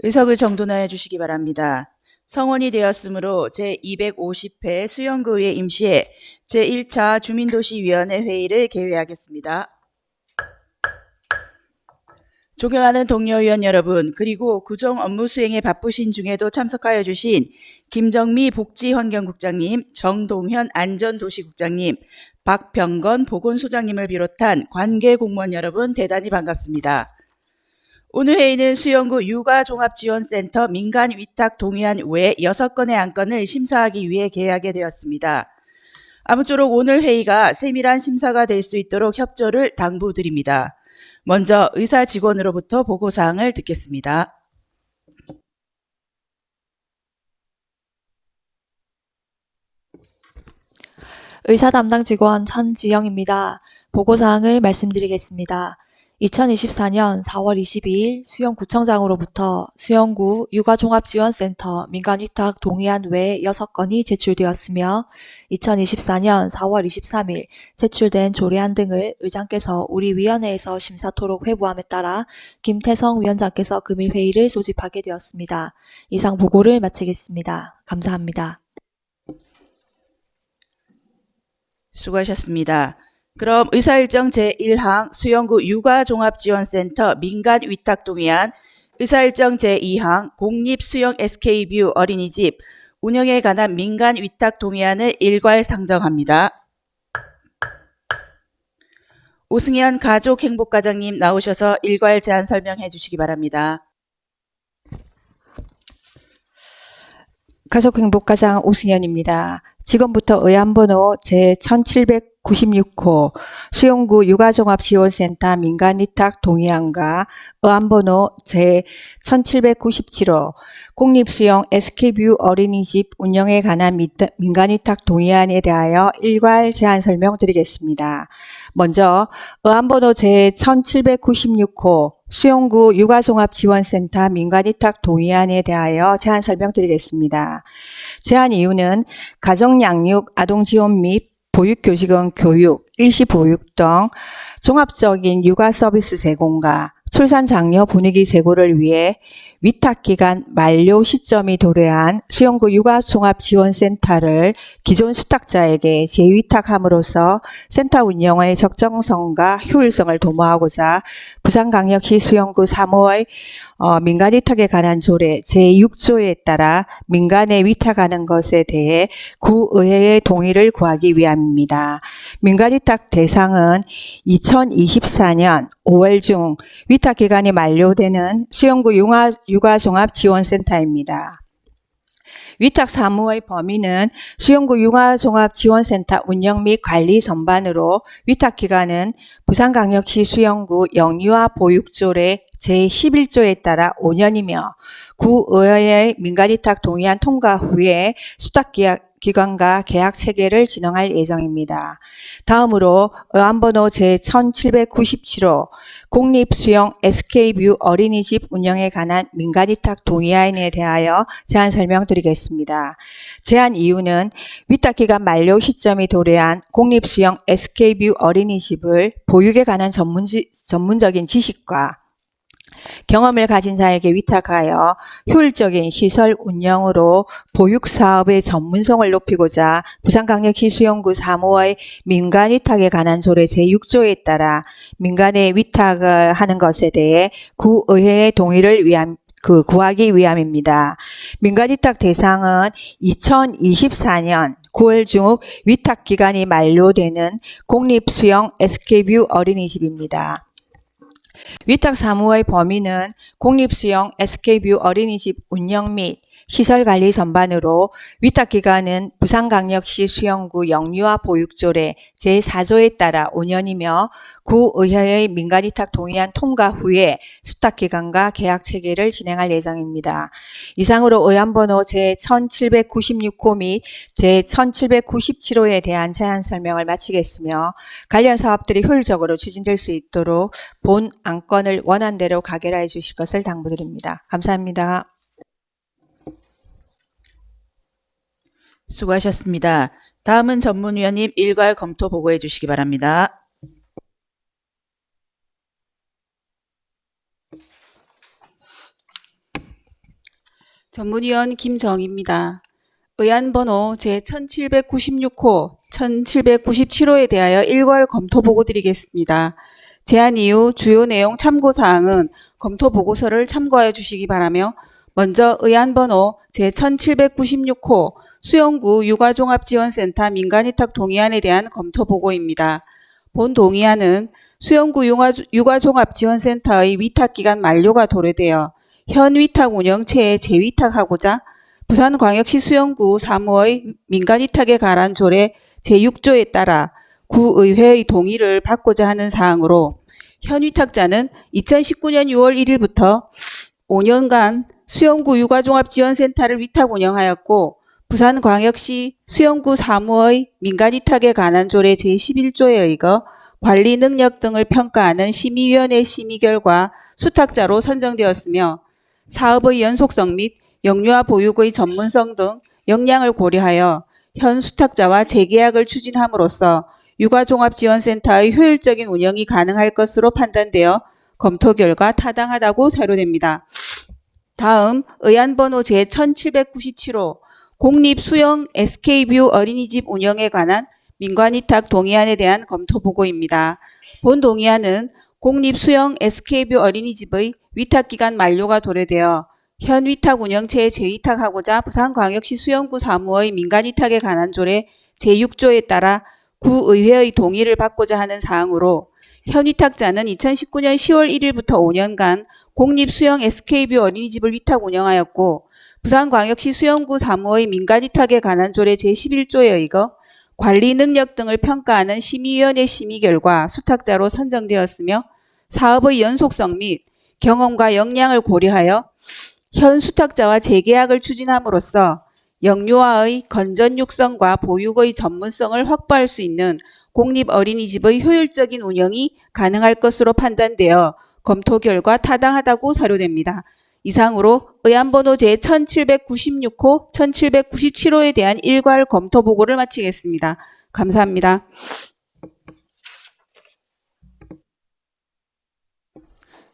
의석을 정돈하여 주시기 바랍니다. 성원이 되었으므로 제250회 수영구의회 임시회 제1차 주민도시위원회 회의를 개회하겠습니다. 존경하는 동료위원 여러분, 그리고 구정 업무 수행에 바쁘신 중에도 참석하여 주신 김정미 복지환경국장님, 정동현 안전도시국장님, 박병건 보건소장님을 비롯한 관계 공무원 여러분 대단히 반갑습니다. 오늘 회의는 수영구 육아종합지원센터 민간위탁 동의안 외 6건의 안건을 심사하기 위해 개회하게 되었습니다. 아무쪼록 오늘 회의가 세밀한 심사가 될 수 있도록 협조를 당부드립니다. 먼저 의사 직원으로부터 보고사항을 듣겠습니다. 의사 담당 직원 천지영입니다. 보고사항을 말씀드리겠습니다. 2024년 4월 22일 수영구청장으로부터 수영구 육아종합지원센터 민간위탁 동의안 외 6건이 제출되었으며 2024년 4월 23일 제출된 조례안 등을 의장께서 우리 위원회에서 심사토록 회부함에 따라 김태성 위원장께서 금일 회의를 소집하게 되었습니다. 이상 보고를 마치겠습니다. 감사합니다. 수고하셨습니다. 그럼 의사일정 제1항 수영구 육아종합지원센터 민간위탁동의안, 의사일정 제2항 공립수영 SK뷰 어린이집 운영에 관한 민간위탁동의안을 일괄 상정합니다. 오승현 가족행복과장님 나오셔서 일괄 제안 설명해 주시기 바랍니다. 가족행복과장 오승현입니다. 지금부터 의안번호 제1796호 수영구 육아종합지원센터 민간위탁 동의안과 의안번호 제1797호 공립수영 SK뷰 어린이집 운영에 관한 민간위탁 동의안에 대하여 일괄 제안 설명드리겠습니다. 먼저 의안번호 제1796호 수영구 육아종합지원센터 민간위탁 동의안에 대하여 제안 설명드리겠습니다. 제안 이유는 가정양육, 아동지원 및 보육교직원 교육, 일시보육 등 종합적인 육아서비스 제공과 출산장려 분위기 제고를 위해 위탁기간 만료 시점이 도래한 수영구 육아종합지원센터를 기존 수탁자에게 재위탁함으로써 센터 운영의 적정성과 효율성을 도모하고자 부산광역시 수영구 3호의 민간위탁에 관한 조례 제6조에 따라 민간에 위탁하는 것에 대해 구의회의 동의를 구하기 위함입니다. 민간위탁 대상은 2024년 5월 중 위탁기간이 만료되는 수영구 육아종합지원센터입니다. 위탁 사무의 범위는 수영구 육아종합지원센터 운영 및 관리 전반으로 위탁기간은 부산광역시 수영구 영유아 보육조례 제11조에 따라 5년이며 구의회의 민간위탁 동의안 통과 후에 수탁기관과 계약체계를 진행할 예정입니다. 다음으로 의안번호 제1797호 공립수영 SK뷰 어린이집 운영에 관한 민간위탁 동의안에 대하여 제안 설명드리겠습니다. 제안 이유는 위탁기간 만료 시점이 도래한 공립수영 SK뷰 어린이집을 보육에 관한 전문적인 지식과 경험을 가진 자에게 위탁하여 효율적인 시설 운영으로 보육사업의 전문성을 높이고자 부산광역시 수영구 3호의 민간위탁에 관한 조례 제6조에 따라 민간에 위탁을 하는 것에 대해 구의회의 동의를 구하기 위함입니다. 민간위탁 대상은 2024년 9월 중 위탁기간이 만료되는 공립수영 SK뷰 어린이집입니다. 위탁 사무의 범위는 공립수영 SK뷰 어린이집 운영 및 시설관리 전반으로 위탁기간은 부산광역시 수영구 영유아 보육조례 제4조에 따라 5년이며 구의회의 민간위탁 동의안 통과 후에 수탁기관과 계약체계를 진행할 예정입니다. 이상으로 의안번호 제1796호 및 제1797호에 대한 제안 설명을 마치겠으며 관련 사업들이 효율적으로 추진될 수 있도록 본 안건을 원안대로 가결하여 주실 것을 당부드립니다. 감사합니다. 수고하셨습니다. 다음은 전문위원님 일괄 검토 보고해 주시기 바랍니다. 전문위원 김정입니다. 의안번호 제1796호, 1797호에 대하여 일괄 검토보고 드리겠습니다. 제안 이후 주요 내용 참고사항은 검토보고서를 참고하여 주시기 바라며 먼저 의안번호 제1796호 수영구 육아종합지원센터 민간위탁 동의안에 대한 검토보고입니다. 본 동의안은 수영구 육아종합지원센터의 위탁기간 만료가 도래되어 현 위탁 운영체에 재위탁하고자 부산광역시 수영구 사무의 민간위탁에 관한 조례 제6조에 따라 구의회의 동의를 받고자 하는 사항으로 현 위탁자는 2019년 6월 1일부터 5년간 수영구 육아종합지원센터를 위탁 운영하였고 부산광역시 수영구 사무의 민간위탁에 관한 조례 제11조에 의거 관리 능력 등을 평가하는 심의위원회 심의 결과 수탁자로 선정되었으며 사업의 연속성 및 영유아 보육의 전문성 등 역량을 고려하여 현 수탁자와 재계약을 추진함으로써 육아종합지원센터의 효율적인 운영이 가능할 것으로 판단되어 검토 결과 타당하다고 사료됩니다. 다음 의안번호 제1797호 공립수영 SK뷰 어린이집 운영에 관한 민간위탁 동의안에 대한 검토보고입니다. 본 동의안은 공립수영 SK뷰 어린이집의 위탁기간 만료가 도래되어 현 위탁 운영체에 재위탁하고자 부산광역시 수영구 사무의 민간위탁에 관한 조례 제6조에 따라 구의회의 동의를 받고자 하는 사항으로 현 위탁자는 2019년 10월 1일부터 5년간 공립수영 SK뷰 어린이집을 위탁 운영하였고 부산광역시 수영구 사무의 민간위탁에 관한 조례 제11조에 의거 관리 능력 등을 평가하는 심의위원회 심의 결과 수탁자로 선정되었으며 사업의 연속성 및 경험과 역량을 고려하여 현 수탁자와 재계약을 추진함으로써 영유아의 건전 육성과 보육의 전문성을 확보할 수 있는 공립 어린이집의 효율적인 운영이 가능할 것으로 판단되어 검토 결과 타당하다고 사료됩니다. 이상으로 의안번호 제1796호, 1797호에 대한 일괄 검토 보고를 마치겠습니다. 감사합니다.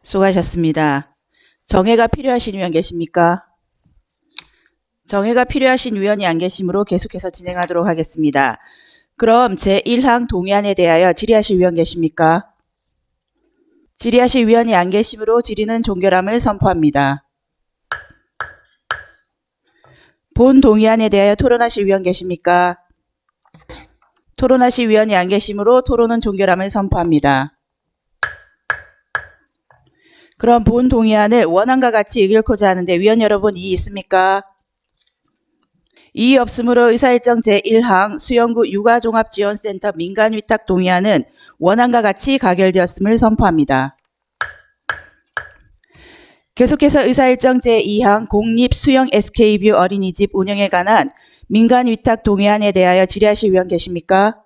수고하셨습니다. 정회가 필요하신 위원 계십니까? 정회가 필요하신 위원이 안 계시므로 계속해서 진행하도록 하겠습니다. 그럼 제1항 동의안에 대하여 질의하실 위원 계십니까? 질의하실 위원이 안 계시므로 질의는 종결함을 선포합니다. 본 동의안에 대하여 토론하실 위원 계십니까? 토론하실 위원이 안 계시므로 토론은 종결함을 선포합니다. 그럼 본 동의안을 원안과 같이 읽고자 하는데 위원 여러분 이의 있습니까? 이의 없으므로 의사일정 제1항 수영구 육아종합지원센터 민간위탁 동의안은 원안과 같이 가결되었음을 선포합니다. 계속해서 의사일정 제2항 공립수영 SK뷰 어린이집 운영에 관한 민간위탁 동의안에 대하여 질의하실 위원 계십니까?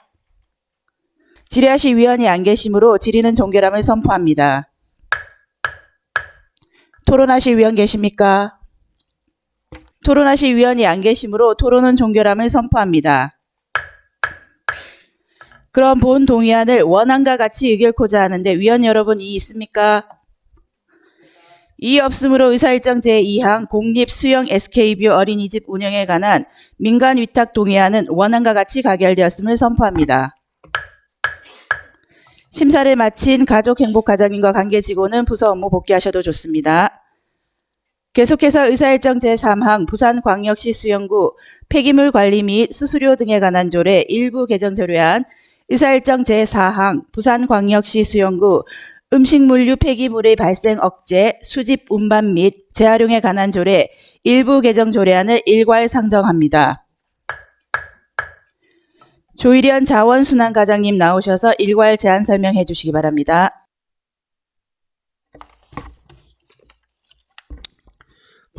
질의하실 위원이 안 계시므로 질의는 종결함을 선포합니다. 토론하실 위원 계십니까? 토론하실 위원이 안 계시므로 토론은 종결함을 선포합니다. 그럼 본 동의안을 원안과 같이 의결코자 하는데 위원 여러분 이의 있습니까? 이의 없으므로 의사일정 제2항 공립수영 SK뷰 어린이집 운영에 관한 민간위탁 동의안은 원안과 같이 가결되었음을 선포합니다. 심사를 마친 가족행복과장님과 관계직원은 부서 업무 복귀하셔도 좋습니다. 계속해서 의사일정 제3항 부산광역시 수영구 폐기물 관리 및 수수료 등에 관한 조례 일부 개정 조례안, 의사일정 제4항 부산광역시 수영구 음식물류 폐기물의 발생 억제, 수집 운반 및 재활용에 관한 조례 일부 개정 조례안을 일괄 상정합니다. 조일현 자원순환과장님 나오셔서 일괄 제안 설명해 주시기 바랍니다.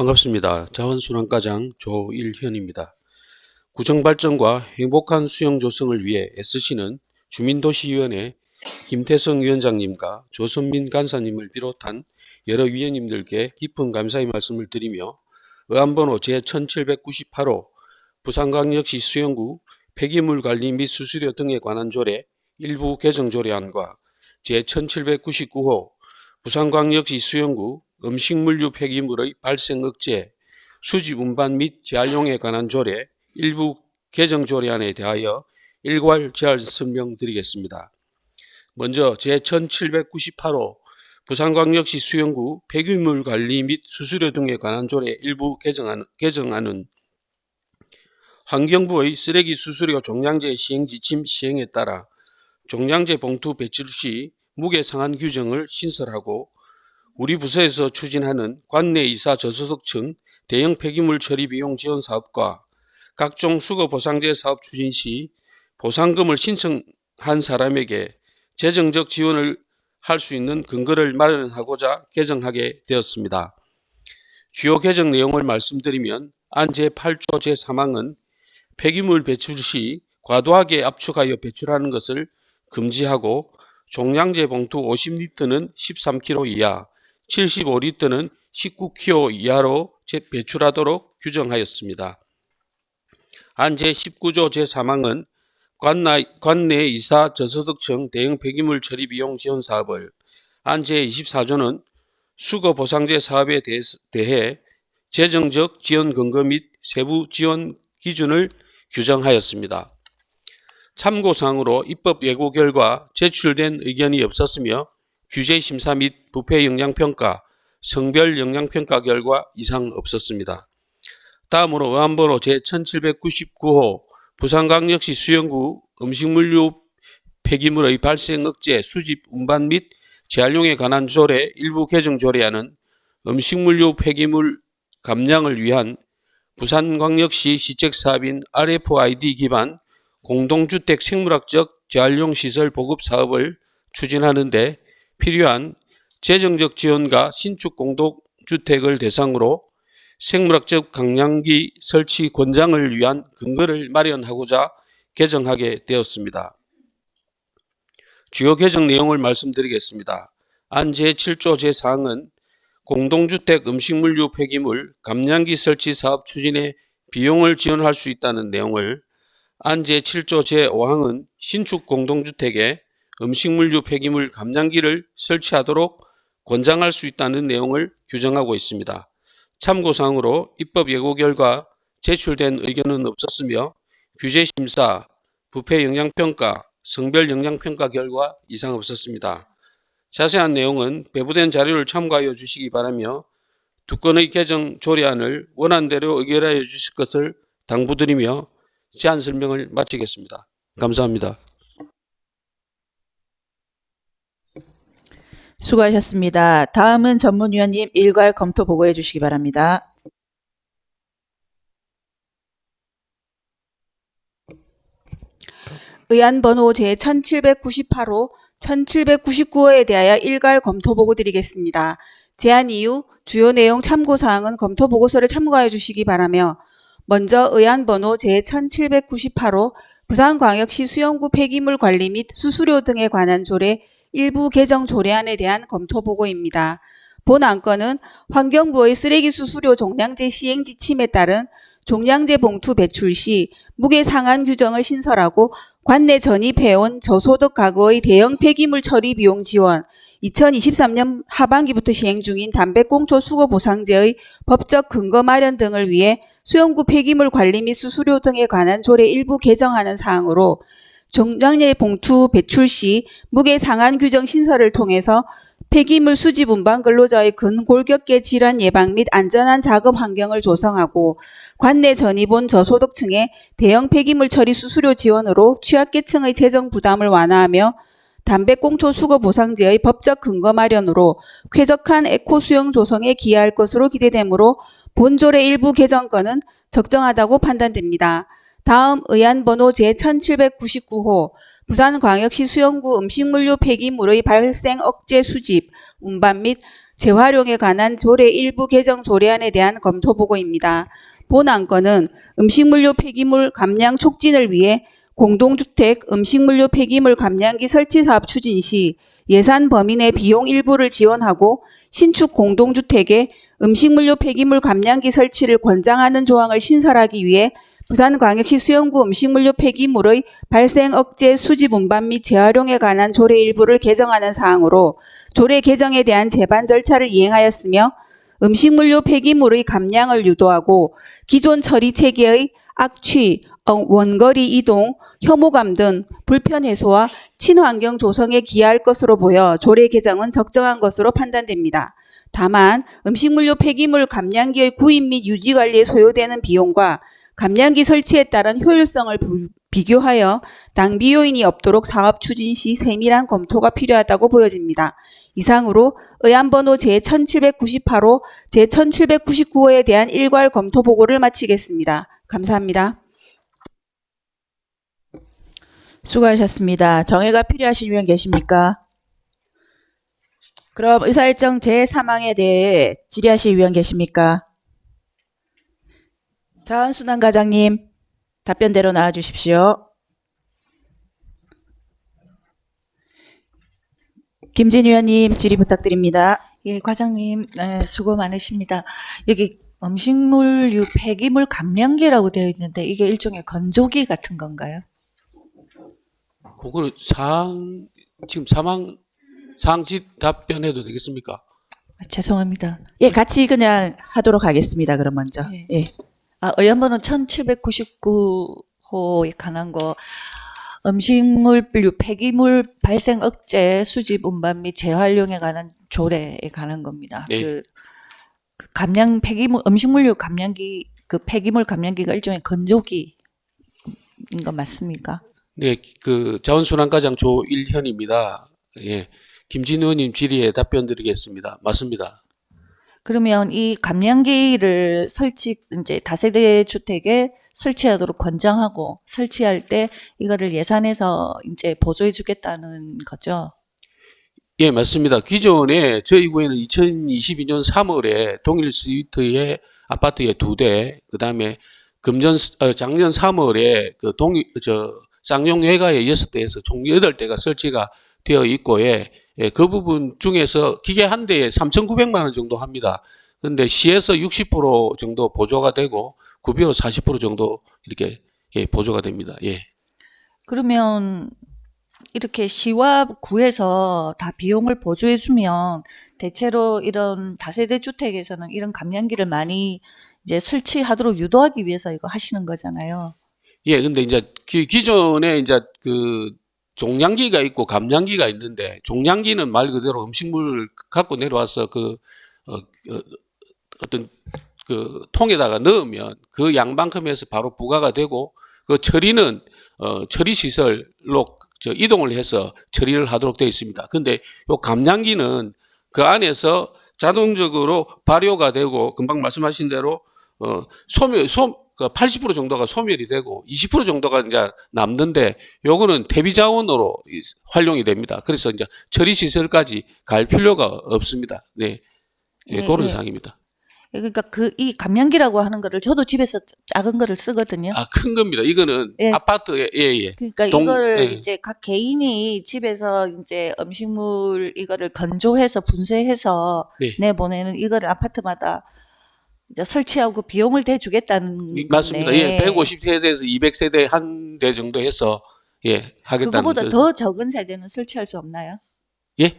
반갑습니다. 자원순환과장 조일현입니다. 구정발전과 행복한 수영 조성을 위해 애쓰시는 주민도시위원회 김태성 위원장님과 조선민 간사님을 비롯한 여러 위원님들께 깊은 감사의 말씀을 드리며 의안번호 제1798호 부산광역시 수영구 폐기물 관리 및 수수료 등에 관한 조례 일부 개정 조례안과 제1799호 부산광역시 수영구 음식물류 폐기물의 발생 억제, 수집 운반 및 재활용에 관한 조례 일부 개정 조례안에 대하여 일괄 제안 설명드리겠습니다. 먼저 제1798호 부산광역시 수영구 폐기물 관리 및 수수료 등에 관한 조례 일부 개정안은 환경부의 쓰레기 수수료 종량제 시행 지침 시행에 따라 종량제 봉투 배출 시 무게 상한 규정을 신설하고 우리 부서에서 추진하는 관내 이사 저소득층 대형 폐기물 처리 비용 지원 사업과 각종 수거 보상제 사업 추진 시 보상금을 신청한 사람에게 재정적 지원을 할 수 있는 근거를 마련하고자 개정하게 되었습니다. 주요 개정 내용을 말씀드리면 안 제8조 제3항은 폐기물 배출 시 과도하게 압축하여 배출하는 것을 금지하고 종량제 봉투 50리터는 13kg 이하, 75리터는 19kg 이하로 배출하도록 규정하였습니다. 안 제19조 제3항은 관내 이사 저소득층 대형 폐기물 처리 비용 지원 사업을, 안 제24조는 수거 보상제 사업에 대해 재정적 지원 근거 및 세부 지원 기준을 규정하였습니다. 참고사항으로 입법 예고 결과 제출된 의견이 없었으며 규제 심사 및 부패 영향평가, 성별 영향평가 결과 이상 없었습니다. 다음으로 의안번호 제1799호 부산광역시 수영구 음식물류 폐기물의 발생 억제, 수집, 운반 및 재활용에 관한 조례 일부 개정 조례안은 음식물류 폐기물 감량을 위한 부산광역시 시책사업인 RFID 기반 공동주택 생물학적 재활용 시설 보급 사업을 추진하는 데 필요한 재정적 지원과 신축 공동주택을 대상으로 생물학적 감량기 설치 권장을 위한 근거를 마련하고자 개정하게 되었습니다. 주요 개정 내용을 말씀드리겠습니다. 안 제7조 제4항은 공동주택 음식물류 폐기물 감량기 설치 사업 추진에 비용을 지원할 수 있다는 내용을, 안 제7조 제5항은 신축 공동주택에 음식물류 폐기물 감량기를 설치하도록 권장할 수 있다는 내용을 규정하고 있습니다. 참고사항으로 입법 예고 결과 제출된 의견은 없었으며 규제심사, 부패 영향평가, 성별 영향평가 결과 이상 없었습니다. 자세한 내용은 배부된 자료를 참고하여 주시기 바라며 두 건의 개정 조례안을 원안대로 의결하여 주실 것을 당부드리며 제안 설명을 마치겠습니다. 감사합니다. 수고하셨습니다. 다음은 전문위원님 일괄 검토 보고해 주시기 바랍니다. 의안번호 제1798호, 1799호에 대하여 일괄 검토 보고 드리겠습니다. 제안 이유, 주요 내용 참고사항은 검토 보고서를 참고하여 주시기 바라며 먼저 의안번호 제1798호 부산광역시 수영구 폐기물 관리 및 수수료 등에 관한 조례 일부 개정 조례안에 대한 검토 보고입니다. 본 안건은 환경부의 쓰레기 수수료 종량제 시행 지침에 따른 종량제 봉투 배출 시 무게 상한 규정을 신설하고 관내 전입해온 저소득 가구의 대형 폐기물 처리 비용 지원, 2023년 하반기부터 시행 중인 담배꽁초 수거 보상제의 법적 근거 마련 등을 위해 수영구 폐기물 관리 및 수수료 등에 관한 조례 일부 개정하는 사항으로 종량제 봉투 배출 시 무게 상한 규정 신설을 통해서 폐기물 수집 운반 근로자의 근골격계 질환 예방 및 안전한 작업 환경을 조성하고 관내 전입온 저소득층의 대형 폐기물 처리 수수료 지원으로 취약계층의 재정 부담을 완화하며 담배꽁초 수거 보상제의 법적 근거 마련으로 쾌적한 에코 수영 조성에 기여할 것으로 기대되므로 본조례 일부 개정건은 적정하다고 판단됩니다. 다음 의안번호 제1799호 부산광역시 수영구 음식물류 폐기물의 발생 억제 수집, 운반 및 재활용에 관한 조례 일부 개정 조례안에 대한 검토 보고입니다. 본 안건은 음식물류 폐기물 감량 촉진을 위해 공동주택 음식물류 폐기물 감량기 설치 사업 추진 시 예산 범위 내 비용 일부를 지원하고 신축 공동주택에 음식물류 폐기물 감량기 설치를 권장하는 조항을 신설하기 위해 부산광역시 수영구 음식물류 폐기물의 발생 억제 수집 운반 및 재활용에 관한 조례 일부를 개정하는 사항으로 조례 개정에 대한 제반 절차를 이행하였으며 음식물류 폐기물의 감량을 유도하고 기존 처리 체계의 악취, 원거리 이동, 혐오감 등 불편 해소와 친환경 조성에 기여할 것으로 보여 조례 개정은 적정한 것으로 판단됩니다. 다만 음식물류 폐기물 감량기의 구입 및 유지 관리에 소요되는 비용과 감량기 설치에 따른 효율성을 비교하여 낭비 요인이 없도록 사업 추진 시 세밀한 검토가 필요하다고 보여집니다. 이상으로 의안번호 제1798호, 제1799호에 대한 일괄 검토 보고를 마치겠습니다. 감사합니다. 수고하셨습니다. 정해가 필요하신 위원 계십니까? 그럼 의사일정 제3항에 대해 질의하실 위원 계십니까? 자원순환 과장님, 답변대로 나와주십시오. 김진 위원님, 질의 부탁드립니다. 예, 과장님, 수고 많으십니다. 여기 음식물류 폐기물 감량기라고 되어 있는데 이게 일종의 건조기 같은 건가요? 그거는 지금 상지 답변해도 되겠습니까? 아, 죄송합니다. 예, 같이 그냥 하도록 하겠습니다. 그럼 먼저. 예. 예. 의안번호 1799호에 관한 거 음식물류 폐기물 발생 억제, 수집, 운반 및 재활용에 관한 조례에 관한 겁니다. 네. 그 폐기물 음식물류 감량기 그 폐기물 감량기가 일종의 건조기인 거 맞습니까? 네, 자원순환과장 조일현입니다. 예, 김진 의원님 질의에 답변 드리겠습니다. 맞습니다. 그러면 이 감량기를 이제 다세대 주택에 설치하도록 권장하고 설치할 때 이거를 예산에서 이제 보조해 주겠다는 거죠. 예, 맞습니다. 기존에 저희 구에는 2022년 3월에 동일 스위트의 아파트에 2대, 그 다음에 작년 3월에 쌍용 외가에 6대에서 총 8대가 설치가 되어 있고, 그 부분 중에서 기계 한 대에 3,900만 원 정도 합니다. 그런데 시에서 60% 정도 보조가 되고 구비로 40% 정도 이렇게 보조가 됩니다. 예. 그러면 이렇게 시와 구에서 다 비용을 보조해 주면 대체로 이런 다세대 주택에서는 이런 감량기를 많이 이제 설치하도록 유도하기 위해서 이거 하시는 거잖아요. 예, 근데 이제 기존에 이제 종량기가 있고 감량기가 있는데, 종량기는 말 그대로 음식물 갖고 내려와서 어떤 통에다가 넣으면 그 양만큼에서 바로 부과가 되고, 그 처리는 처리 시설로 이동을 해서 처리를 하도록 되어 있습니다. 근데 요 감량기는 그 안에서 자동적으로 발효가 되고, 금방 말씀하신 대로 80% 정도가 소멸이 되고 20% 정도가 이제 남는데, 요거는 대비 자원으로 활용이 됩니다. 그래서 이제 처리 시설까지 갈 필요가 없습니다. 네, 네, 그런 네. 사항입니다. 그러니까 이 감량기라고 하는 거를 저도 집에서 작은 거를 쓰거든요. 큰 겁니다. 이거는 예. 아파트에 그러니까 예. 이거를 이제 각 개인이 집에서 이제 음식물 이거를 건조해서 분쇄해서 네. 내보내는 이거를 아파트마다 이제 설치하고 비용을 대주겠다는 맞습니다. 건데 예, 150세대에서 200세대 한 대 정도 해서 하겠다는. 그거보다 더 적은 세대는 설치할 수 없나요? 예?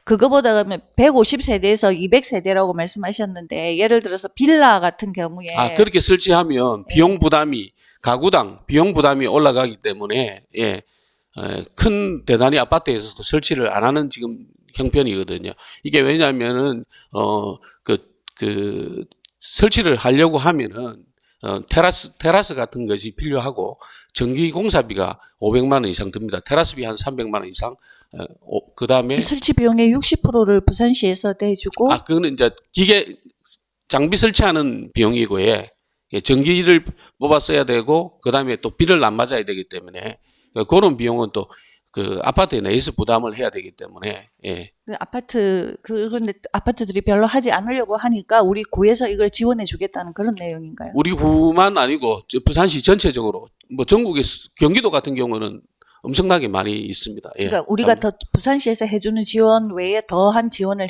그거보다 그러면 150세대에서 200세대라고 말씀하셨는데 예를 들어서 빌라 같은 경우에 그렇게 설치하면 비용 부담이 가구당 비용 부담이 올라가기 때문에 대단히 아파트에서도 설치를 안 하는 지금 형편이거든요. 이게 왜냐하면은 설치를 하려고 하면은 테라스 같은 것이 필요하고 전기 공사비가 500만 원 이상 듭니다. 테라스비 한 300만 원 이상. 그다음에 설치 비용의 60%를 부산시에서 대주고 그거는 이제 장비 설치하는 비용이고, 전기를 뽑아 써야 되고, 그다음에 또 비를 안 맞아야 되기 때문에 그런 비용은 또 그 아파트 내에서 부담을 해야 되기 때문에. 그런데 아파트들이 별로 하지 않으려고 하니까 우리 구에서 이걸 지원해 주겠다는 그런 내용인가요? 우리 구만 아니고 부산시 전체적으로 전국의 경기도 같은 경우는 엄청나게 많이 있습니다. 그러니까 우리가 더 부산시에서 해주는 지원 외에 더한 지원을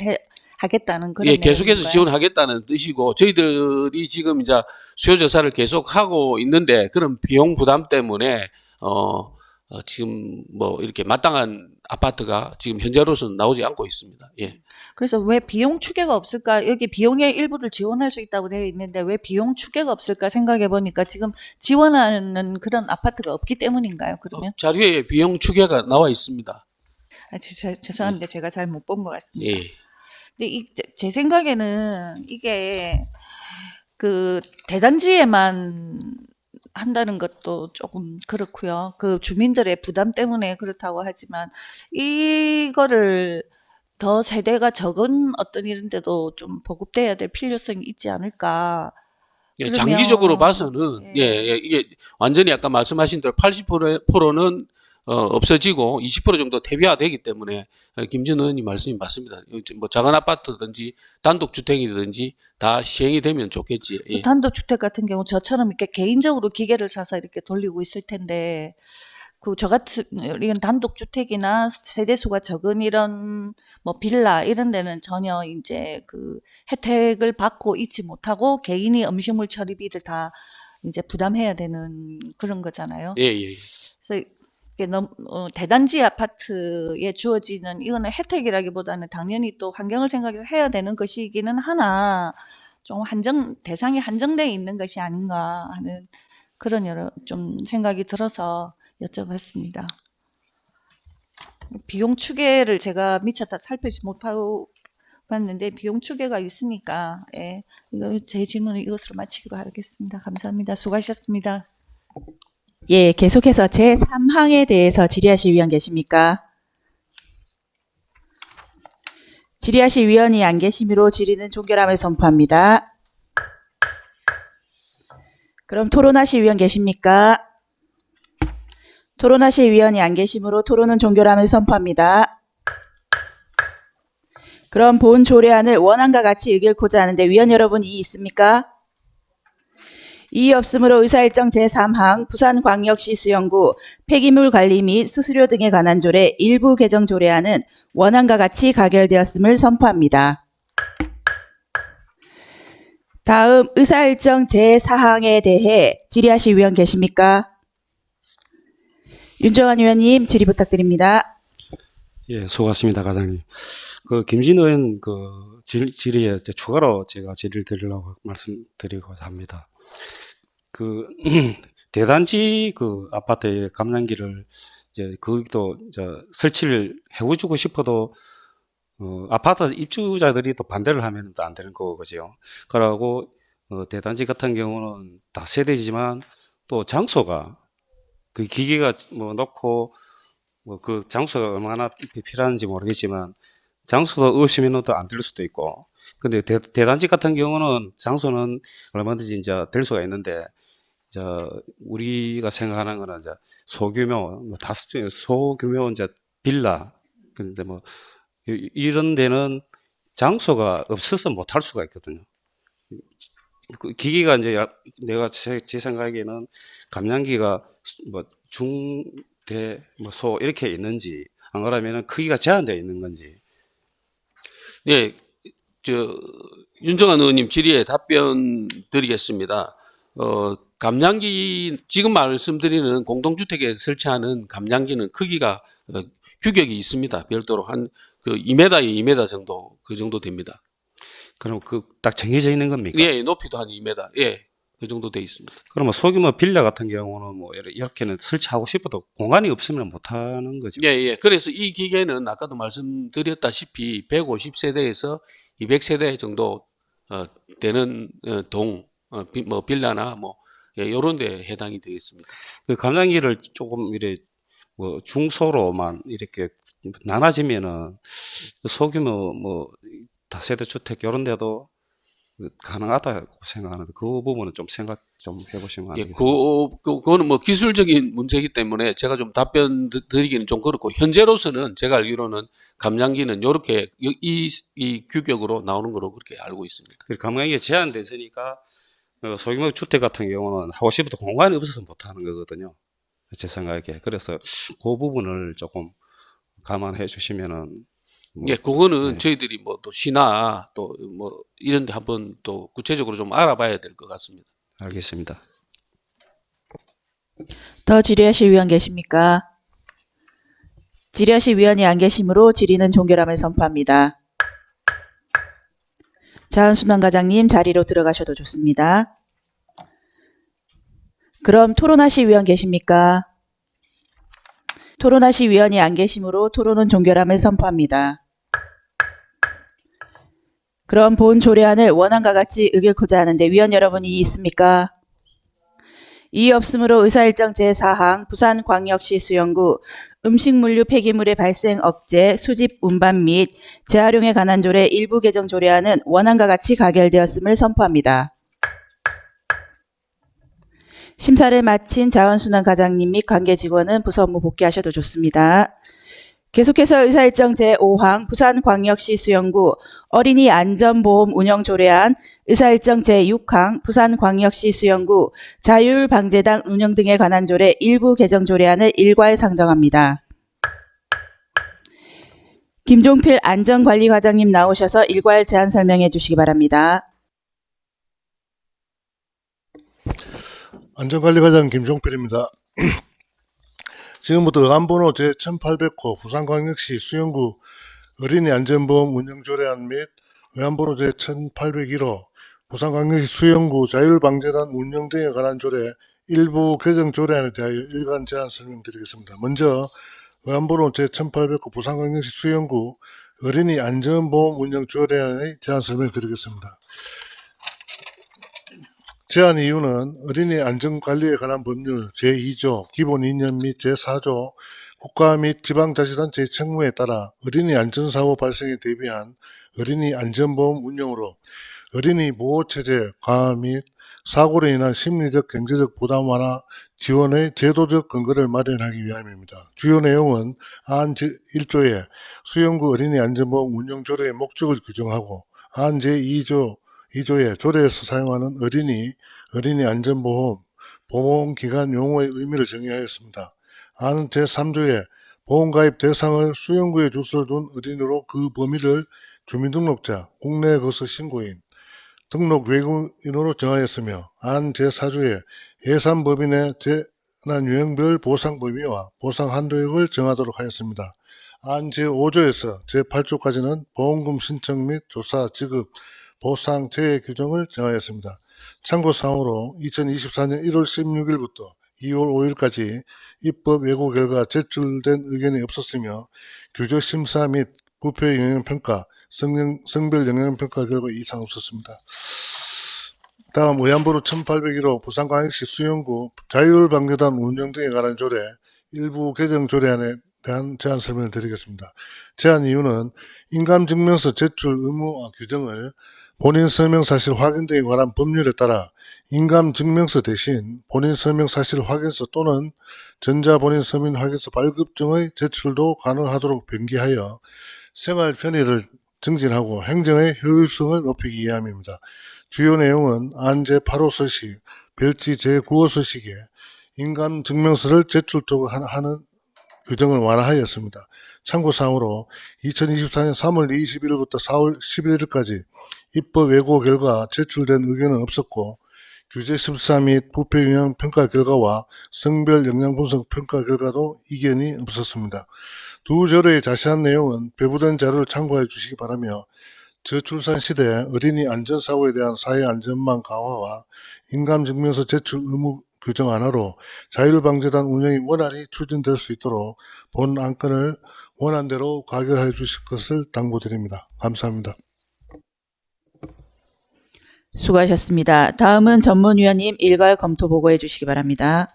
하겠다는 그런 내용인가요? 계속해서 지원하겠다는 뜻이고, 저희들이 지금 이제 수요 조사를 계속 하고 있는데 그런 비용 부담 때문에 지금 뭐 이렇게 마땅한 아파트가 지금 현재로서는 나오지 않고 있습니다. 예. 그래서 왜 비용 추계가 없을까? 여기 비용의 일부를 지원할 수 있다고 되어 있는데 왜 비용 추계가 없을까 생각해 보니까 지금 지원하는 그런 아파트가 없기 때문인가요? 그러면? 자료에 비용 추계가 나와 있습니다. 죄송한데 제가 잘 못 본 것 같습니다. 예. 근데 제 생각에는 이게 그 대단지에만 한다는 것도 조금 그렇고요. 그 주민들의 부담 때문에 그렇다고 하지만 이거를 더 세대가 적은 어떤 이런 데도 좀 보급돼야 될 필요성이 있지 않을까. 예, 그러면- 장기적으로 봐서는 이게 완전히 아까 말씀하신 대로 80%는 없어지고 20% 정도 퇴비화되기 때문에 김전 의원님 말씀이 맞습니다. 뭐 작은 아파트든지 단독주택이든지 다 시행이 되면 좋겠지. 예. 단독주택 같은 경우 저처럼 이렇게 개인적으로 기계를 사서 이렇게 돌리고 있을 텐데 저 같은 이런 단독주택이나 세대수가 적은 이런 뭐 빌라 이런 데는 전혀 이제 그 혜택을 받고 있지 못하고 개인이 음식물 처리비를 다 이제 부담해야 되는 그런 거잖아요. 예, 예. 그래서 이게 너무 대단지 아파트에 주어지는 이거는 혜택이라기보다는 당연히 또 환경을 생각해서 해야 되는 것이기는 하나 좀 대상이 한정되어 있는 것이 아닌가 하는 그런 여러 좀 생각이 들어서 여쭤봤습니다. 비용 추계를 제가 미처 다 살펴보지 못하고 봤는데 비용 추계가 있으니까 이거 제 질문을 이것으로 마치기로 하겠습니다. 감사합니다. 수고하셨습니다. 예, 계속해서 제3항에 대해서 질의하실 위원 계십니까? 질의하실 위원이 안 계시므로 질의는 종결함을 선포합니다. 그럼 토론하실 위원 계십니까? 토론하실 위원이 안 계시므로 토론은 종결함을 선포합니다. 그럼 본 조례안을 원안과 같이 의결코자 하는데 위원 여러분 이의 있습니까? 이의 없으므로 의사일정 제3항 부산광역시 수영구 폐기물 관리 및 수수료 등에 관한 조례 일부 개정 조례안은 원안과 같이 가결되었음을 선포합니다. 다음 의사일정 제4항에 대해 질의하실 위원 계십니까? 윤정환 의원님 질의 부탁드립니다. 예, 수고하셨습니다, 과장님. 김진 의원 질의에 추가로 제가 질의를 드리려고 말씀드리고자 합니다. 대단지 아파트의 감량기를 거기도 설치를 해주고 싶어도 아파트 입주자들이 또 반대를 하면 또 안 되는 거죠. 그러고 대단지 같은 경우는 다세대지만 또 장소가 그 기계가 놓고 그 장소가 얼마나 필요한지 모르겠지만 장소도 없으면 또 안 될 수도 있고. 근데 대단지 같은 경우는 장소는 얼마든지 이제 될 수가 있는데 우리가 생각하는 거는 이제 소규모 소규모 이제 빌라 근데 이런 데는 장소가 없어서 못 할 수가 있거든요. 그 기기가 이제 내가 제 생각에는 감량기가 중, 대, 소 이렇게 있는지 안 그러면은 크기가 제한되어 있는 건지. 예, 윤정환 의원님 질의에 답변 드리겠습니다. 감량기, 지금 말씀드리는 공동주택에 설치하는 감량기는 크기가, 규격이 있습니다. 별도로 한 2m에 2m 정도, 그 정도 됩니다. 그럼 딱 정해져 있는 겁니까? 예, 높이도 한 2m. 예, 그 정도 돼 있습니다. 그러면 소규모 빌라 같은 경우는 이렇게는 설치하고 싶어도 공간이 없으면 못 하는 거죠. 예, 예. 그래서 이 기계는 아까도 말씀드렸다시피 150세대에서 200세대 정도, 되는, 빌라나 요런 데 해당이 되겠습니다. 그 감량기를 조금 중소로만 이렇게 나눠지면은 소규모 다세대 주택 이런 데도 가능하다고 생각하는데 그 부분은 좀 생각 좀 해보시면 안 예, 되겠습니까? 그거는 기술적인 문제이기 때문에 제가 좀 답변 드리기는 좀 그렇고, 현재로서는 제가 알기로는 감량기는 요렇게 이 규격으로 나오는 거로 그렇게 알고 있습니다. 감량기가 제한돼 있으니까 소규모 주택 같은 경우는 하고 싶어도 공간이 없어서 못 하는 거거든요. 제 생각에. 그래서 그 부분을 조금 감안해 주시면은 예, 그거는 네. 저희들이 또 시나 또 이런 데 한번 또 구체적으로 좀 알아봐야 될 것 같습니다. 알겠습니다. 더 질의하실 위원 계십니까? 지려시 위원이 안 계시므로 질의는 종결함을 선포합니다. 자은순환 과장님 자리로 들어가셔도 좋습니다. 그럼 토론하실 위원 계십니까? 토론하실 위원이 안 계시므로 토론은 종결함을 선포합니다. 그럼 본 조례안을 원안과 같이 의결코자 하는데 위원 여러분 이의 있습니까? 이의 없으므로 의사일정 제4항 부산광역시 수영구 음식물류 폐기물의 발생 억제, 수집, 운반 및 재활용에 관한 조례 일부 개정 조례안은 원안과 같이 가결되었음을 선포합니다. 심사를 마친 자원순환 과장님 및 관계직원은 부서 업무 복귀하셔도 좋습니다. 계속해서 의사일정 제5항 부산광역시 수영구 어린이 안전보험 운영조례안, 의사일정 제6항 부산광역시 수영구 자율방재단 운영 등에 관한 조례 일부 개정 조례안을 일괄 상정합니다. 김종필 안전관리과장님 나오셔서 일괄 제안 설명해 주시기 바랍니다. 안전관리과장 김종필입니다. 지금부터 의안번호 제1800호 부산광역시 수영구 어린이 안전보험 운영조례안 및 의안번호 제1801호 부산광역시 수영구 자율방재단 운영 등에 관한 조례 일부 개정 조례안에 대하여 일간 제안 설명드리겠습니다. 먼저 의안번호 제1800호 부산광역시 수영구 어린이 안전보험 운영조례안의 제안 설명드리겠습니다. 제안 이유는 어린이 안전관리에 관한 법률 제2조 기본 이념 및 제4조 국가 및 지방자치단체의 책무에 따라 어린이 안전사고 발생에 대비한 어린이 안전보험 운영으로 어린이 보호체제 강화 및 사고로 인한 심리적 경제적 부담 완화 지원의 제도적 근거를 마련하기 위함입니다. 주요 내용은 안 제1조에 수영구 어린이 안전보험 운영조례의 목적을 규정하고 안 제2조에 조례에서 사용하는 어린이 안전보험, 보험기간 용어의 의미를 정의하였습니다. 안 제3조에 보험가입 대상을 수영구에 주소를 둔 어린이로 그 범위를 주민등록자, 국내 거서 신고인, 등록 외국인으로 정하였으며 안 제4조에 예산법인의 재난유형별 보상 범위와 보상 한도액을 정하도록 하였습니다. 안 제5조에서 제8조까지는 보험금 신청 및 조사, 지급, 보상, 재해 규정을 정하였습니다. 참고사항으로 2024년 1월 16일부터 2월 5일까지 입법 예고 결과 제출된 의견이 없었으며 규제심사 및 부패 영향평가, 성별 영향평가 결과 이상 없었습니다. 다음 의안번호 1801호 부산광역시 수영구 자율방재단 운영 등에 관한 조례 일부 개정 조례안에 대한 제안 설명을 드리겠습니다. 제안 이유는 인감증명서 제출 의무 규정을 본인 서명사실 확인 등에 관한 법률에 따라 인감증명서 대신 본인 서명사실 확인서 또는 전자본인 서명 확인서 발급증의 제출도 가능하도록 변기하여 생활 편의를 증진하고 행정의 효율성을 높이기 위함입니다. 주요 내용은 안 제8호 서식, 별지 제9호 서식에 인감증명서를 제출토록 하는 규정을 완화하였습니다. 참고사항으로 2024년 3월 21일부터 4월 11일까지 입법 예고 결과 제출된 의견은 없었고 규제심사 및 부패 영향 평가 결과와 성별 영향 분석 평가 결과도 이견이 없었습니다. 두 조례의 자세한 내용은 배부된 자료를 참고해 주시기 바라며 저출산 시대 어린이 안전사고에 대한 사회안전망 강화와 인감증명서 제출 의무 규정 완화로 자율방재단 운영이 원활히 추진될 수 있도록 본 안건을 원안대로 가결해 주실 것을 당부드립니다. 감사합니다. 수고하셨습니다. 다음은 전문위원님 일괄 검토 보고해 주시기 바랍니다.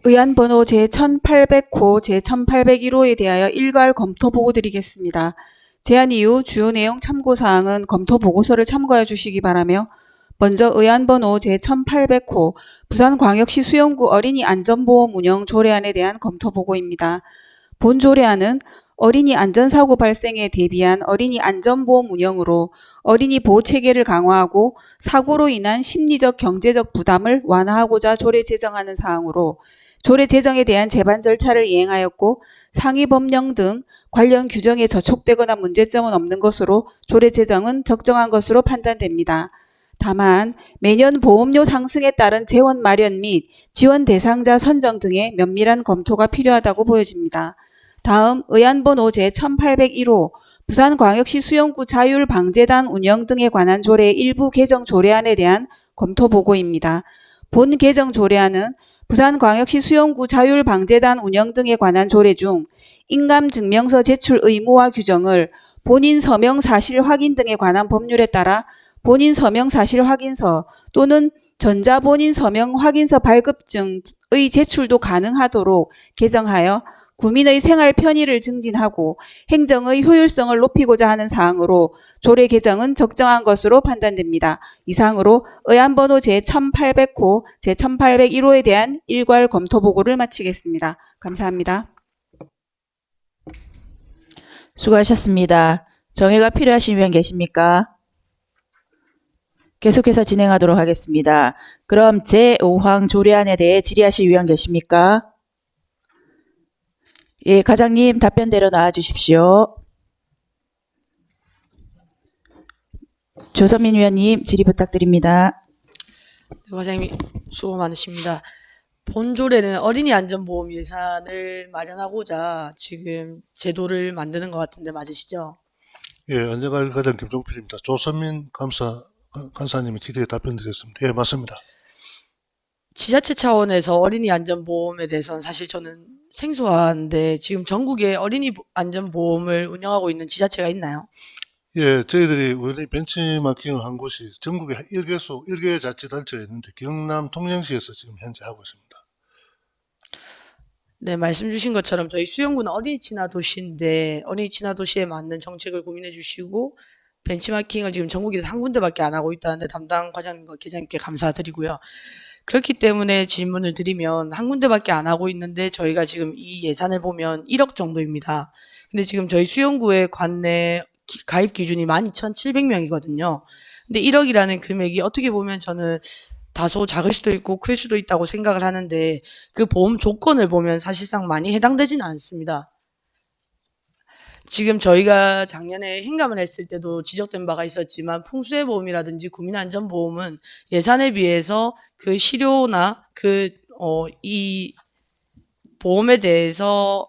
의안번호 제1800호, 제1801호에 대하여 일괄 검토 보고 드리겠습니다. 제안 이후 주요 내용 참고사항은 검토 보고서를 참고해 주시기 바라며 먼저 의안번호 제1800호 부산광역시 수영구 어린이 안전보험 운영 조례안에 대한 검토 보고입니다. 본 조례안은 어린이 안전사고 발생에 대비한 어린이 안전보험 운영으로 어린이 보호체계를 강화하고 사고로 인한 심리적 경제적 부담을 완화하고자 조례 제정하는 사항으로 조례 제정에 대한 제반 절차를 이행하였고 상위 법령 등 관련 규정에 저촉되거나 문제점은 없는 것으로 조례 제정은 적정한 것으로 판단됩니다. 다만 매년 보험료 상승에 따른 재원 마련 및 지원 대상자 선정 등의 면밀한 검토가 필요하다고 보여집니다. 다음 의안번호 제1801호 부산광역시 수영구 자율방재단 운영 등에 관한 조례 일부 개정 조례안에 대한 검토 보고입니다. 본 개정 조례안은 부산광역시 수영구 자율방재단 운영 등에 관한 조례 중 인감증명서 제출 의무화 규정을 본인 서명 사실 확인 등에 관한 법률에 따라 본인 서명 사실 확인서 또는 전자본인 서명 확인서 발급증의 제출도 가능하도록 개정하여 구민의 생활 편의를 증진하고 행정의 효율성을 높이고자 하는 사항으로 조례 개정은 적정한 것으로 판단됩니다. 이상으로 의안번호 제1800호, 제1801호에 대한 일괄 검토 보고를 마치겠습니다. 감사합니다. 수고하셨습니다. 정해가 필요하신 위원 계십니까? 계속해서 진행하도록 하겠습니다. 그럼 제5항 조례안에 대해 질의하실 위원 계십니까? 예, 과장님 답변대로 나와주십시오. 조선민 위원님 질의 부탁드립니다. 네, 과장님 수고 많으십니다. 본 조례는 어린이 안전보험 예산을 마련하고자 지금 제도를 만드는 것 같은데 맞으시죠? 예, 안전관리과장 김종필입니다. 조선민 간사님의 질의에 답변드리겠습니다. 예, 맞습니다. 지자체 차원에서 어린이 안전보험에 대해서는 사실 저는 생소한데 지금 전국에 어린이 안전보험을 운영하고 있는 지자체가 있나요? 예, 저희들이 원래 벤치마킹을 한 곳이 전국에 1개 자치단체가 있는데 경남 통영시에서 지금 현재 하고 있습니다. 네, 말씀 주신 것처럼 저희 수영구는 어린이 친화 도시인데 어린이 친화 도시에 맞는 정책을 고민해 주시고 벤치마킹을 지금 전국에서 한 군데밖에 안 하고 있다는데 담당 과장님과 계장님께 감사드리고요. 그렇기 때문에 질문을 드리면 한 군데밖에 안 하고 있는데 저희가 지금 이 예산을 보면 1억 정도입니다. 근데 지금 저희 수영구의 관내 가입 기준이 12,700명이거든요. 근데 1억이라는 금액이 어떻게 보면 저는 다소 작을 수도 있고 클 수도 있다고 생각을 하는데 그 보험 조건을 보면 사실상 많이 해당되지는 않습니다. 지금 저희가 작년에 행감을 했을 때도 지적된 바가 있었지만 풍수해보험이라든지 국민안전보험은 예산에 비해서 그 실효나 이 보험에 대해서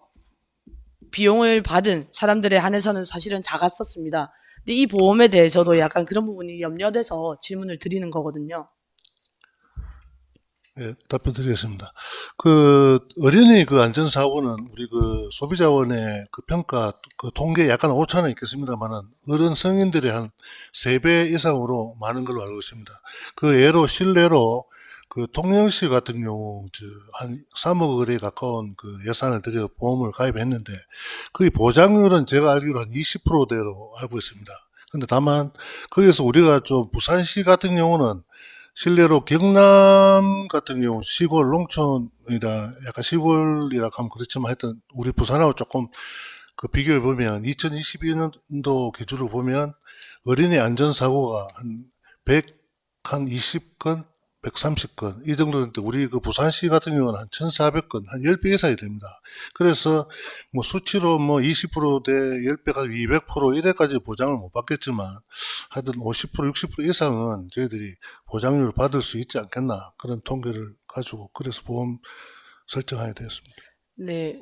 비용을 받은 사람들에 한해서는 사실은 작았었습니다. 근데 이 보험에 대해서도 약간 그런 부분이 염려돼서 질문을 드리는 거거든요. 예, 답변 드리겠습니다. 어린이 안전사고는 우리 소비자원의 평가, 통계 약간 오차는 있겠습니다만은 어른 성인들의 한 3배 이상으로 많은 걸로 알고 있습니다. 실례로 통영시 같은 경우, 한 3억 원에 가까운 예산을 들여 보험을 가입했는데, 거의 보장률은 제가 알기로 한 20%대로 알고 있습니다. 근데 다만, 거기서 우리가 부산시 같은 경우는 실례로 경남 같은 경우 시골 농촌이라 약간 시골이라 하면 그렇지만 하여튼 우리 부산하고 조금 비교해 보면 2022년도 기준으로 보면 어린이 안전사고가 한 20건, 130건 이 정도인데 우리 부산시 같은 경우는 한 1,400건, 한 10배 이상이 됩니다. 그래서 수치로 20%대 10배가 200% 이래까지 보장을 못 받겠지만 하여튼 50%, 60% 이상은 저희들이 보장률을 받을 수 있지 않겠나 그런 통계를 가지고 그래서 보험 설정하게 되었습니다. 네.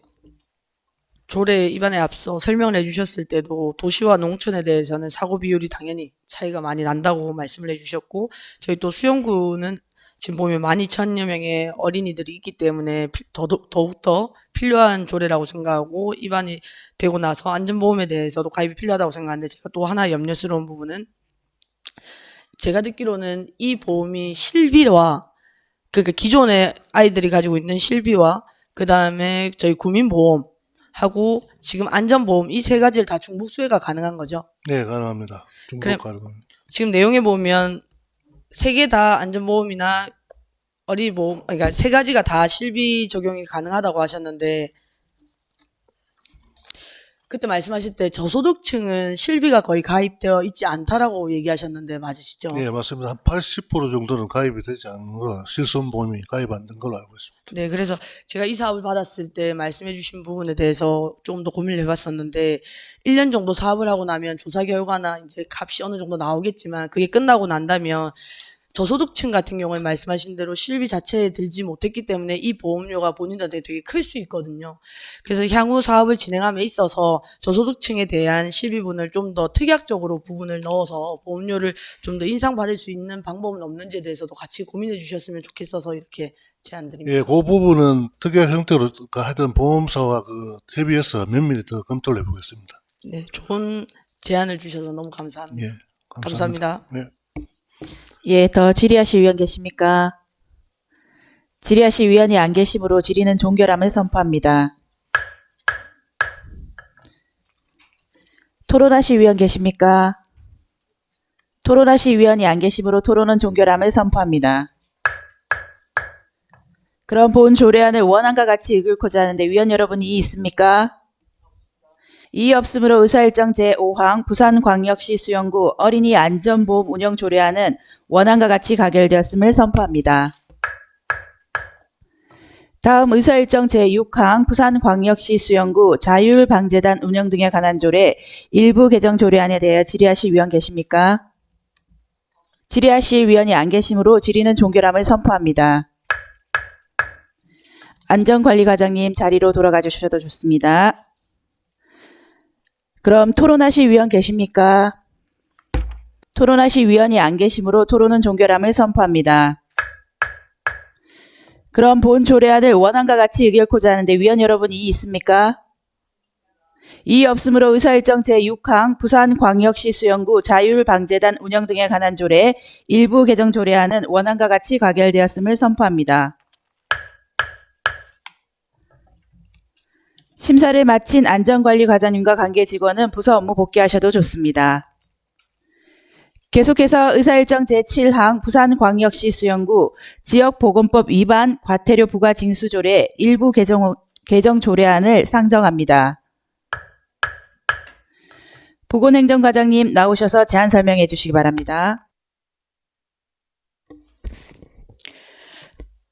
조례 입안에 앞서 설명을 해주셨을 때도 도시와 농촌에 대해서는 사고 비율이 당연히 차이가 많이 난다고 말씀을 해주셨고 저희 또 수영구는 지금 보면 12,000여 명의 어린이들이 있기 때문에 더욱더 필요한 조례라고 생각하고 입안이 되고 나서 안전보험에 대해서도 가입이 필요하다고 생각하는데 제가 또 하나 염려스러운 부분은 제가 듣기로는 이 보험이 실비와 그러니까 기존의 아이들이 가지고 있는 실비와 그 다음에 저희 구민보험하고 지금 안전보험 이 3가지를 다 중복 수혜가 가능한 거죠? 네, 가능합니다. 중복 가능합니다. 지금 내용에 보면 3개 다 안전보험이나 어린이보험, 그러니까 3가지가 다 실비 적용이 가능하다고 하셨는데 그때 말씀하실 때 저소득층은 실비가 거의 가입되어 있지 않다라고 얘기하셨는데 맞으시죠? 네, 맞습니다. 한 80% 정도는 가입이 되지 않는 걸로 실손보험이 가입 안 된 걸로 알고 있습니다. 네, 그래서 제가 이 사업을 받았을 때 말씀해 주신 부분에 대해서 조금 더 고민을 해봤었는데 1년 정도 사업을 하고 나면 조사 결과나 이제 값이 어느 정도 나오겠지만 그게 끝나고 난다면 저소득층 같은 경우에 말씀하신 대로 실비 자체에 들지 못했기 때문에 이 보험료가 본인들한테 되게 클 수 있거든요. 그래서 향후 사업을 진행함에 있어서 저소득층에 대한 실비분을 좀 더 특약적으로 부분을 넣어서 보험료를 좀 더 인상받을 수 있는 방법은 없는지에 대해서도 같이 고민해 주셨으면 좋겠어서 이렇게 제안드립니다. 예, 그 부분은 특약 형태로 하여튼 보험사와 협의해서 면밀히 더 검토를 해보겠습니다. 네, 좋은 제안을 주셔서 너무 감사합니다. 예, 감사합니다. 네. 예, 더 질의하실 위원 계십니까? 질의하실 위원이 안 계시므로 질의는 종결함을 선포합니다. 토론하실 위원 계십니까? 토론하실 위원이 안 계시므로 토론은 종결함을 선포합니다. 그럼 본 조례안을 원안과 같이 읽고자 하는데 위원 여러분 이의 있습니까? 이의 없으므로 의사일정 제5항 부산광역시 수영구 어린이 안전보험 운영 조례안은 원안과 같이 가결되었음을 선포합니다. 다음 의사일정 제6항 부산광역시 수영구 자율방재단 운영 등에 관한 조례 일부 개정 조례안에 대하여 질의하실 위원 계십니까? 질의하실 위원이 안 계시므로 질의는 종결함을 선포합니다. 안전관리과장님 자리로 돌아가 주셔도 좋습니다. 그럼 토론하실 위원 계십니까? 토론하실 위원이 안 계시므로 토론은 종결함을 선포합니다. 그럼 본 조례안을 원안과 같이 의결코자 하는데 위원 여러분 이의 있습니까? 이의 없으므로 의사일정 제6항 부산광역시 수영구 자율방재단 운영 등에 관한 조례 일부 개정 조례안은 원안과 같이 가결되었음을 선포합니다. 심사를 마친 안전관리과장님과 관계직원은 부서 업무 복귀하셔도 좋습니다. 계속해서 의사일정 제7항 부산광역시 수영구 지역보건법 위반 과태료 부과 징수조례 일부 개정 조례안을 상정합니다. 보건행정과장님 나오셔서 제안 설명해 주시기 바랍니다.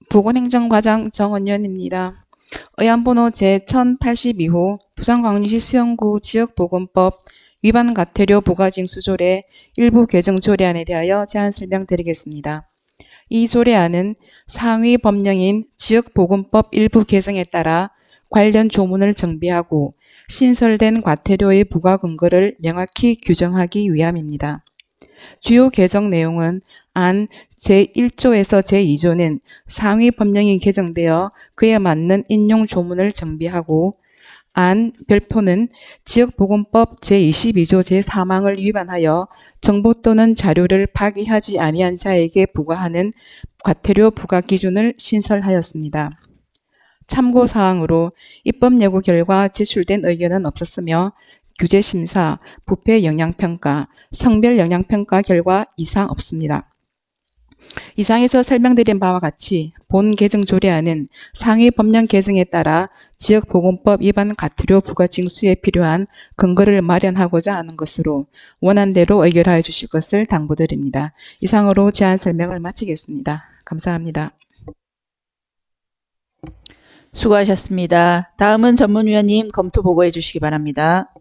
보건행정과장 정은연입니다. 의안번호 제1082호 부산광역시 수영구 지역보건법 위반 과태료 부과징수조례 일부 개정 조례안에 대하여 제안 설명드리겠습니다. 이 조례안은 상위 법령인 지역보건법 일부 개정에 따라 관련 조문을 정비하고 신설된 과태료의 부과 근거를 명확히 규정하기 위함입니다. 주요 개정 내용은 안 제1조에서 제2조는 상위 법령이 개정되어 그에 맞는 인용 조문을 정비하고 안 별표는 지역보건법 제22조 제3항을 위반하여 정보 또는 자료를 파기하지 아니한 자에게 부과하는 과태료 부과 기준을 신설하였습니다. 참고사항으로 입법 예고 결과 제출된 의견은 없었으며 규제심사, 부패 영향평가, 성별 영향평가 결과 이상 없습니다. 이상에서 설명드린 바와 같이 본 개정 조례안은 상위 법령 개정에 따라 지역보건법 위반 과태료 부과 징수에 필요한 근거를 마련하고자 하는 것으로 원안대로 의결하여 주실 것을 당부드립니다. 이상으로 제안 설명을 마치겠습니다. 감사합니다. 수고하셨습니다. 다음은 전문위원님 검토 보고해 주시기 바랍니다.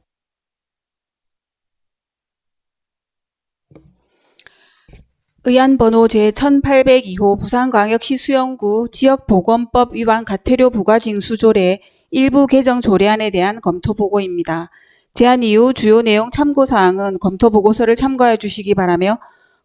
의안번호 제1802호 부산광역시 수영구 지역보건법 위반 과태료 부과징수조례 일부 개정 조례안에 대한 검토 보고입니다. 제안 이후 주요 내용 참고사항은 검토 보고서를 참고해 주시기 바라며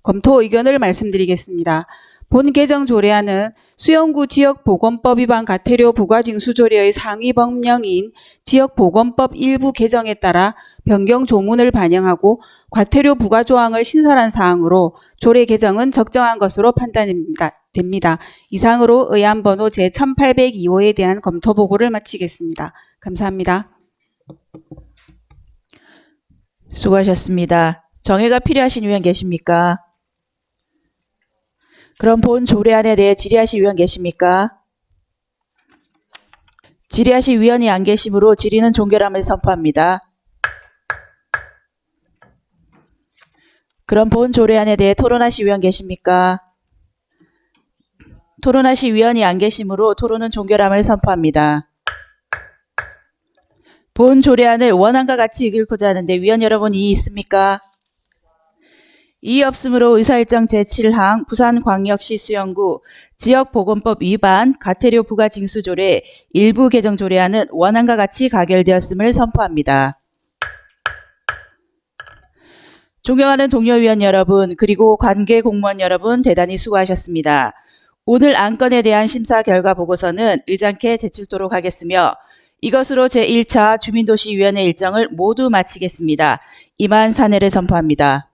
검토 의견을 말씀드리겠습니다. 본 개정 조례안은 수영구 지역보건법 위반 과태료 부과징수조례의 상위 법령인 지역보건법 일부 개정에 따라 변경 조문을 반영하고 과태료 부과 조항을 신설한 사항으로 조례 개정은 적정한 것으로 판단됩니다. 이상으로 의안번호 제1802호에 대한 검토 보고를 마치겠습니다. 감사합니다. 수고하셨습니다. 정해가 필요하신 위원 계십니까? 그럼 본 조례안에 대해 질의하실 위원 계십니까? 질의하실 위원이 안 계시므로 질의는 종결함을 선포합니다. 그럼 본 조례안에 대해 토론하실 위원 계십니까? 토론하실 위원이 안 계시므로 토론은 종결함을 선포합니다. 본 조례안을 원안과 같이 읽고자 하는데 위원 여러분 이의 있습니까? 이의 없으므로 의사일정 제7항 부산광역시 수영구 지역보건법 위반 가태료 부과 징수조례 일부 개정 조례안은 원안과 같이 가결되었음을 선포합니다. 존경하는 동료 위원 여러분, 그리고 관계 공무원 여러분 대단히 수고하셨습니다. 오늘 안건에 대한 심사 결과 보고서는 의장께 제출토록 하겠으며 이것으로 제1차 주민도시위원회 일정을 모두 마치겠습니다. 이만 사내를 선포합니다.